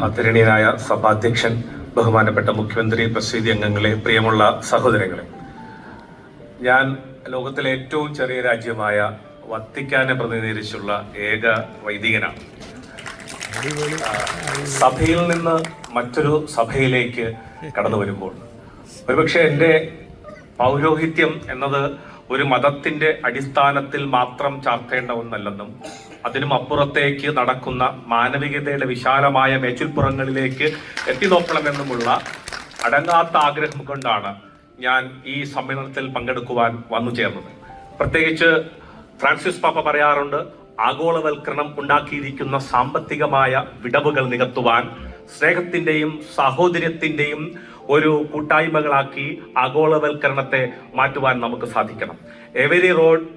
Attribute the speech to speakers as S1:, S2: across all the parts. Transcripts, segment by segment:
S1: ആദരണീയനായ സഭാധ്യക്ഷൻ, ബഹുമാനപ്പെട്ട മുഖ്യമന്ത്രി, പ്രസിദ്ധി അംഗങ്ങളെ, പ്രിയമുള്ള സഹോദരങ്ങളെ, ഞാൻ ലോകത്തിലെ ഏറ്റവും ചെറിയ രാജ്യമായ വത്തിക്കാനെ പ്രതിനിധീകരിച്ചുള്ള ഏക വൈദികനാണ്. സഭയിൽ നിന്ന് മറ്റൊരു സഭയിലേക്ക് കടന്നു വരുമ്പോൾ ഒരുപക്ഷെ എൻ്റെ പൗരോഹിത്യം എന്നത് ഒരു മതത്തിന്റെ അടിസ്ഥാനത്തിൽ മാത്രം ചാർത്തേണ്ട ഒന്നല്ലെന്നും അതിനും അപ്പുറത്തേക്ക് നടക്കുന്ന മാനവികതയുടെ വിശാലമായ മേച്ചിൽപ്പുറങ്ങളിലേക്ക് എത്തി നോക്കണമെന്നുമുള്ള അടങ്ങാത്ത ആഗ്രഹം കൊണ്ടാണ് ഞാൻ ഈ സമ്മേളനത്തിൽ പങ്കെടുക്കുവാൻ വന്നു ചേർന്നത്. പ്രത്യേകിച്ച് ഫ്രാൻസിസ് പാപ്പ പറയാറുണ്ട്, ആഗോളവൽക്കരണം ഉണ്ടാക്കിയിരിക്കുന്ന സാമ്പത്തികമായ വിടവുകൾ നികത്തുവാൻ സ്നേഹത്തിന്റെയും സാഹോദര്യത്തിന്റെയും ഒരു കൂട്ടായ്മകളാക്കി ആഗോളവൽക്കരണത്തെ മാറ്റുവാൻ നമുക്ക് സാധിക്കണം. Every road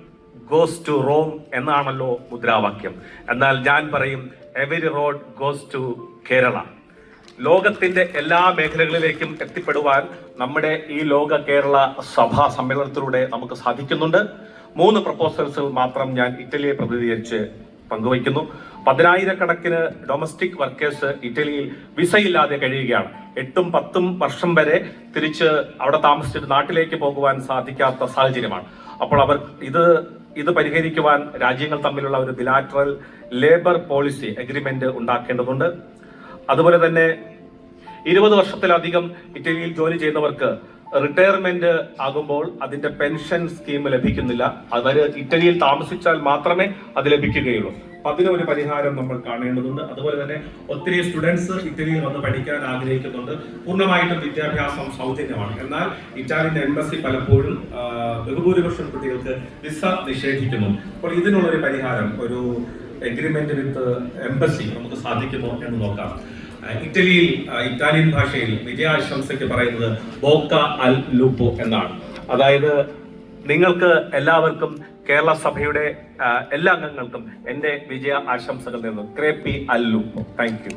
S1: goes to Rome എന്നാണല്ലോ മുദ്രാവാക്യം. എന്നാൽ ഞാൻ പറയും, every road goes to Kerala. ലോകത്തിന്റെ എല്ലാ മേഖലകളിലേക്കും എത്തിപ്പെടുവാൻ നമ്മുടെ ഈ ലോക കേരള സഭാ സമ്മേളനത്തിലൂടെ നമുക്ക് സാധിക്കുന്നുണ്ട്. 3 പ്രപ്പോസൽസുകൾ മാത്രം ഞാൻ ഇറ്റലിയെ പ്രതിനിധീകരിച്ച് പങ്കുവയ്ക്കുന്നു. 10,000-കണക്കിന് ഡൊമസ്റ്റിക് വർക്കേഴ്സ് ഇറ്റലിയിൽ വിസയില്ലാതെ കഴിയുകയാണ്. 8-10 വർഷം വരെ തിരിച്ച് അവിടെ താമസിച്ചിട്ട് നാട്ടിലേക്ക് പോകുവാൻ സാധിക്കാത്ത സാഹചര്യമാണ്. അപ്പോൾ അവർ ഇത് പരിഹരിക്കുവാൻ രാജ്യങ്ങൾ തമ്മിലുള്ള ഒരു ബിലാറ്ററൽ ലേബർ പോളിസി അഗ്രിമെന്റ് ഉണ്ടാക്കേണ്ടതുണ്ട്. അതുപോലെ തന്നെ 20 വർഷത്തിലധികം ഇറ്റലിയിൽ ജോലി ചെയ്യുന്നവർക്ക് റിട്ടയർമെന്റ് ആകുമ്പോൾ അതിന്റെ പെൻഷൻ സ്കീം ലഭിക്കുന്നില്ല. അവർ ഇറ്റലിയിൽ താമസിച്ചാൽ മാത്രമേ അത് ലഭിക്കുകയുള്ളൂ. അപ്പൊ അതിനൊരു പരിഹാരം നമ്മൾ കാണേണ്ടതുണ്ട്. അതുപോലെ തന്നെ ഒത്തിരി സ്റ്റുഡൻസ് ഇറ്റലിയിൽ വന്ന് പഠിക്കാൻ ആഗ്രഹിക്കുന്നുണ്ട്. പൂർണ്ണമായിട്ടും വിദ്യാഭ്യാസം സൗജന്യമാണ്. എന്നാൽ ഇറ്റാലിയൻ എംബസി പലപ്പോഴും ബഹുഭൂരിപക്ഷം കുട്ടികൾക്ക് വിസ നിഷേധിക്കുന്നു. അപ്പോൾ ഇതിനുള്ളൊരു പരിഹാരം, ഒരു എഗ്രിമെന്റ് വിത്ത് എംബസി നമുക്ക് സാധിക്കുമോ എന്ന് നോക്കാം. ഇറ്റലിയിൽ ഇറ്റാലിയൻ ഭാഷയിൽ വിജയാശംസയ്ക്ക് പറയുന്നത് ബോക്ക അൽ ലൂപ്പോ എന്നാണ്. അതായത് നിങ്ങൾക്ക് എല്ലാവർക്കും, കേരള സഭയുടെ എല്ലാ അംഗങ്ങൾക്കും എൻ്റെ വിജയ ആശംസകൾ നേരുന്നു. ക്രേപ്പി അൽ ലൂപ്പോ. Thank U.